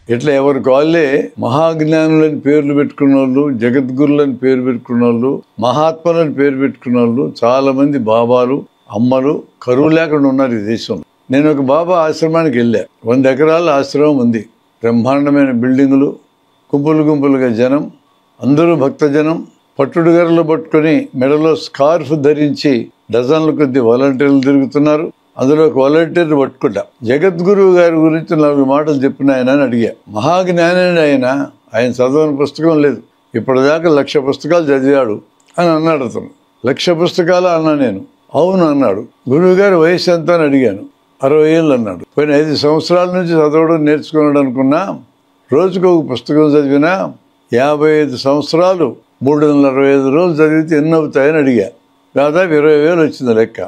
ఇట్లా ఎవరికి వాళ్ళే మహాజ్ఞానులని పేర్లు పెట్టుకున్న వాళ్ళు, జగద్గురులని పేరు పెట్టుకున్న వాళ్ళు, మహాత్ములని పేరు పెట్టుకున్న వాళ్ళు చాలా మంది బాబాలు, అమ్మలు కరువు లేకుండా ఉన్నారు ఈ దేశంలో. నేను ఒక బాబా ఆశ్రమానికి వెళ్ళా. 100 ఎకరాల ఆశ్రమం ఉంది. బ్రహ్మాండమైన బిల్డింగులు, గుంపులు గుంపులుగా జనం, అందరూ భక్తజనం. పట్టుడు గర్రలు పట్టుకొని మెడలో స్కార్ఫ్ ధరించి డజన్ల కొద్ది వాలంటీర్లు తిరుగుతున్నారు. అందులో ఒక వాలంటీర్ పట్టుకుంటా. జగద్గురువు గారి గురించి 4 మాటలు చెప్పిన ఆయన అని అడిగా. మహాజ్ఞాని ఆయన చదవని పుస్తకం లేదు. ఇప్పటిదాకా 1,00,000 పుస్తకాలు చదివాడు అని అన్నాడు అతను. 1,00,000 పుస్తకాలు అన్నా నేను. అవును అన్నాడు. గురువు గారి వయసు ఎంత అని అడిగాను. 60 ఏళ్ళు అన్నాడు. పోయిన 5 సంవత్సరాల నుంచి చదవడం నేర్చుకున్నాడు అనుకున్నా. రోజుకు ఒక పుస్తకం చదివినా 55 సంవత్సరాలు 365 రోజులు చదివితే ఎన్ని అవుతాయని అడిగా. దాదాపు 20,000 వచ్చింది లెక్క.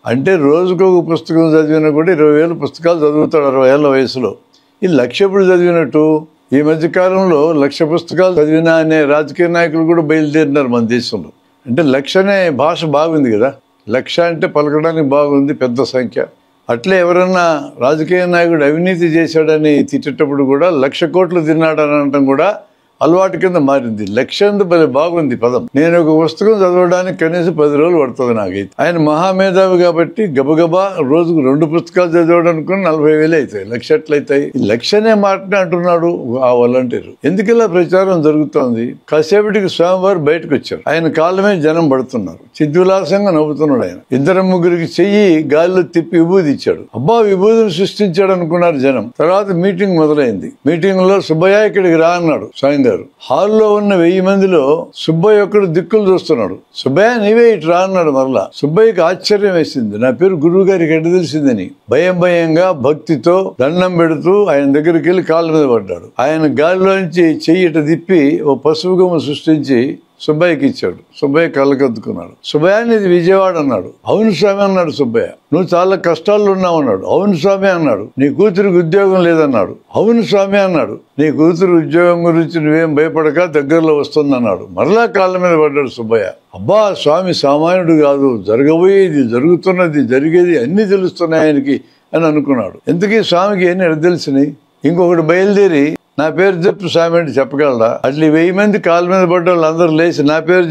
అంటే రోజుకు ఒక పుస్తకం చదివినా కూడా 20,000 పుస్తకాలు చదువుతాడు 60 ఏళ్ళ వయసులో. ఈ 1,00,000 ఎప్పుడు చదివినట్టు? ఈ మధ్యకాలంలో 1,00,000 పుస్తకాలు చదివినా అనే రాజకీయ నాయకులు కూడా బయలుదేరినారు మన దేశంలో. అంటే 1,00,000 అనే భాష బాగుంది కదా. 1,00,000 అంటే పలకడానికి బాగుంది, పెద్ద సంఖ్య. అట్లే ఎవరన్నా రాజకీయ నాయకుడు అవినీతి చేశాడని తిట్టేటప్పుడు కూడా 1,00,000 కోట్లు తిన్నాడని అనటం కూడా అలవాటు కింద మారింది. 1,00,000 భలే బాగుంది పదం. నేను ఒక పుస్తకం చదవడానికి కనీసం 10 రోజులు పడుతుంది నాకైతే. ఆయన మహామేధావి కాబట్టి గబగబా రోజుకు 2 పుస్తకాలు చదవడానికి 40,000 అవుతాయి. 1,00,000 ఎట్లయితాయి? 1,00,000 అనే మాటనే అంటున్నాడు ఆ వాలంటీరు. ఎందుకు ఇలా ప్రచారం జరుగుతోంది? కాసేపటికి స్వామివారు బయటకు వచ్చారు. ఆయన కాళ్ళమే జనం పడుతున్నారు. చిద్విలాసంగా నవ్వుతున్నాడు ఆయన. 2 చెయ్యి గాలిలో తిప్పి విభూది ఇచ్చాడు. అబ్బా, విభూతిని సృష్టించాడు అనుకున్నారు జనం. తర్వాత మీటింగ్ మొదలైంది. మీటింగ్ లో సుబ్బయ్య ఇక్కడికి రా అన్నాడు స్వామి గారు. హాల్లో ఉన్న 1000 మందిలో సుబ్బయ్య ఒక్కడు దిక్కులు చూస్తున్నాడు. సుబ్బయ్య నీవే ఇటు రా అన్నాడు. మరలా సుబ్బయ్యకి ఆశ్చర్యం వేసింది. నా పేరు గురువు గారికి ఎటు తెలిసిందని. భయంగా భక్తితో దండం పెడుతూ ఆయన దగ్గరికి వెళ్ళి కాళ్ళ మీద పడ్డాడు. ఆయన గాలిలోంచి చెయ్యి ఇట తిప్పి ఓ పసుపు గుమ్మ సృష్టించి సుబ్బయ్యకి ఇచ్చాడు. సుబ్బయ్య కళ్ళకద్దుకున్నాడు. సుబ్బయ్య ఇది విజయవాడ అన్నాడు. అవును స్వామి అన్నాడు సుబ్బయ్య. నువ్వు చాలా కష్టాల్లో ఉన్నావు అన్నాడు. అవును స్వామి అన్నాడు. నీ కూతురికి ఉద్యోగం లేదన్నాడు. అవును స్వామి అన్నాడు. నీ కూతురు ఉద్యోగం గురించి నువ్వేం భయపడక దగ్గరలో వస్తుందన్నాడు. మరలా కాళ్ళ మీద పడ్డాడు సుబ్బయ్య. అబ్బా, స్వామి సామాన్యుడు కాదు, జరగబోయేది, జరుగుతున్నది, జరిగేది అన్ని తెలుస్తున్నాయి ఆయనకి అని అనుకున్నాడు. ఎందుకీ స్వామికి ఎన్ని తెలిసినాయి. ఇంకొకటి బయలుదేరి నా పేరు చెప్పు స్వామి అంటే చెప్పగలడా? అట్లా 1000 మంది కాళ్ళ మీద పడ్డ వాళ్ళు అందరూ లేచి నా పేరు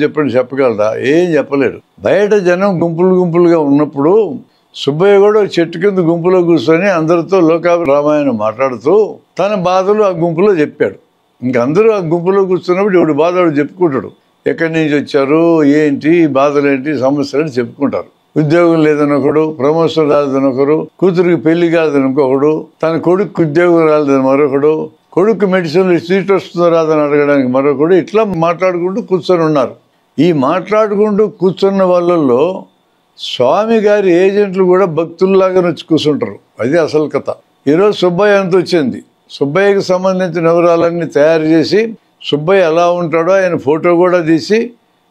చెప్పని చెప్పగలడా? ఏం చెప్పలేడు. బయట జనం గుంపులుగా ఉన్నప్పుడు సుబ్బయ్య కూడా ఒక చెట్టు కింద గుంపులో కూర్చొని అందరితో లోకాభిరామాయణం మాట్లాడుతూ తన బాధలు ఆ గుంపులో చెప్పాడు. ఇంకందరూ ఆ గుంపులో కూర్చున్నప్పుడు ఇప్పుడు బాధలు చెప్పుకుంటాడు. ఎక్కడి నుంచి వచ్చారు, ఏంటి బాధలేంటి, సమస్యలు చెప్పుకుంటారు. ఉద్యోగం లేదని ఒకడు, ప్రమోషన్ రాలేదని ఒకడు, కూతురికి పెళ్లి కాలేదని ఇంకొకడు, తన కొడుకు ఉద్యోగం రాలేదని మరొకడు, కొడుకు మెడిసిన్లు సీట్ వస్తుందో రాదని అడగడానికి మరొకడు. ఇట్లా మాట్లాడుకుంటూ కూర్చొని ఉన్నారు. ఈ మాట్లాడుకుంటూ కూర్చున్న వాళ్ళల్లో స్వామి గారి ఏజెంట్లు కూడా భక్తుల్లాగా వచ్చి కూర్చుంటారు. అది అసలు కథ. ఈరోజు సుబ్బయ్య అంత వచ్చింది. సుబ్బయ్యకి సంబంధించిన వివరాలన్నీ తయారు చేసి సుబ్బయ్య ఎలా ఉంటాడో ఆయన ఫోటో కూడా తీసి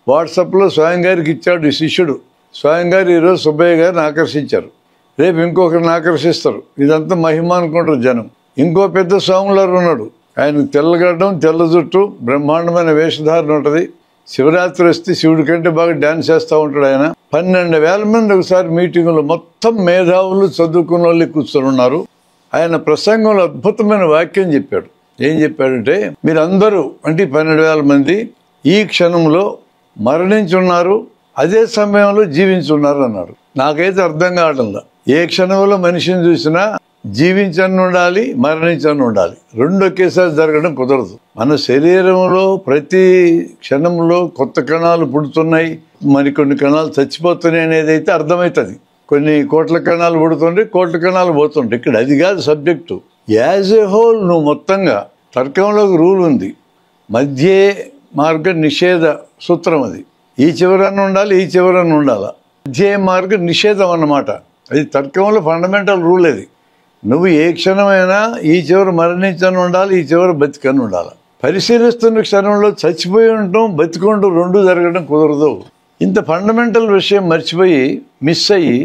వాట్సాప్లో స్వామి గారికి ఇచ్చాడు ఈ శిష్యుడు. స్వామి గారు ఈరోజు సుబ్బయ్య గారిని ఆకర్షించారు. రేపు ఇంకొకరిని ఆకర్షిస్తారు. ఇదంతా మహిమ అనుకుంటారు జనం. ఇంకో పెద్ద స్వాములారు ఉన్నాడు. ఆయన తెల్లగడ్డం, తెల్ల జుట్టు, బ్రహ్మాండమైన వేషధారణ ఉంటుంది. శివరాత్రి వస్తే శివుడి కంటే బాగా డ్యాన్స్ చేస్తూ ఉంటాడు ఆయన. 12,000 మంది ఒకసారి మీటింగులో మొత్తం మేధావులు, చదువుకున్న వాళ్ళు కూర్చొని ఉన్నారు. ఆయన ప్రసంగంలో అద్భుతమైన వాక్యం చెప్పాడు. ఏం చెప్పాడంటే, మీరందరూ అంటే 12,000 మంది ఈ క్షణంలో మరణించి ఉన్నారు, అదే సమయంలో జీవించున్నారు అన్నాడు. నాకైతే అర్థం కావడంలా. ఏ క్షణంలో మనిషిని చూసినా జీవించని ఉండాలి, మరణించని ఉండాలి. 2 ఒకేసారి జరగడం కుదరదు. మన శరీరంలో ప్రతి క్షణంలో కొత్త కణాలు పుడుతున్నాయి, మరికొన్ని కణాలు చచ్చిపోతున్నాయి అనేది అయితే అర్థమవుతుంది. కొన్ని కోట్ల కణాలు పుడుతుంటే కోట్ల కణాలు పోతుంటాయి. ఇక్కడ అది కాదు సబ్జెక్టు. యాజ్ ఏ హోల్ నువ్వు మొత్తంగా తర్కంలో ఒక రూల్ ఉంది. మధ్యే మార్గ నిషేధ సూత్రం. అది ఈ చివరన్న ఉండాలి, ఈ చివరన్న ఉండాలి. మధ్య మార్గ నిషేధం అన్నమాట. అది తర్కంలో ఫండమెంటల్ రూల్. అది నువ్వు ఏ క్షణమైనా ఈ చివర మరణించని ఉండాలి, ఈ చివర బతికని ఉండాలి. పరిశీలిస్తున్న క్షణంలో చచ్చిపోయి ఉండటం, బతికుంటూ 2 జరగడం కుదరదు. ఇంత ఫండమెంటల్ విషయం మర్చిపోయి మిస్ అయ్యి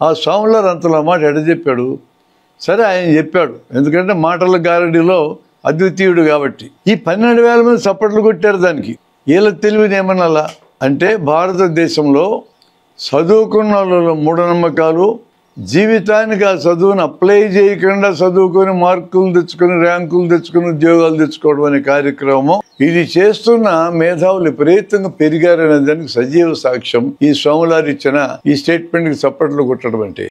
ఆ స్వాములారు అంతలో మాట ఎడ చెప్పాడు. సరే ఆయన చెప్పాడు, ఎందుకంటే మాటల గారడిలో అద్వితీయుడు కాబట్టి. ఈ 12,000 మంది చప్పట్లు కొట్టారు దానికి. వీళ్ళ తెలివిని ఏమనాలా అంటే, భారతదేశంలో చదువుకున్న వాళ్ళలో మూఢనమ్మకాలు, జీవితానికి ఆ చదువును అప్లై చేయకుండా చదువుకొని మార్కులు తెచ్చుకొని ర్యాంకులు తెచ్చుకొని ఉద్యోగాలు తెచ్చుకోవడం అనే కార్యక్రమం ఇది చేస్తున్న మేధావులు విపరీతంగా పెరిగారనే దానికి సజీవ సాక్ష్యం ఈ సోములారు ఇచ్చిన ఈ స్టేట్మెంట్ కి చప్పట్లు కొట్టడం అంటే.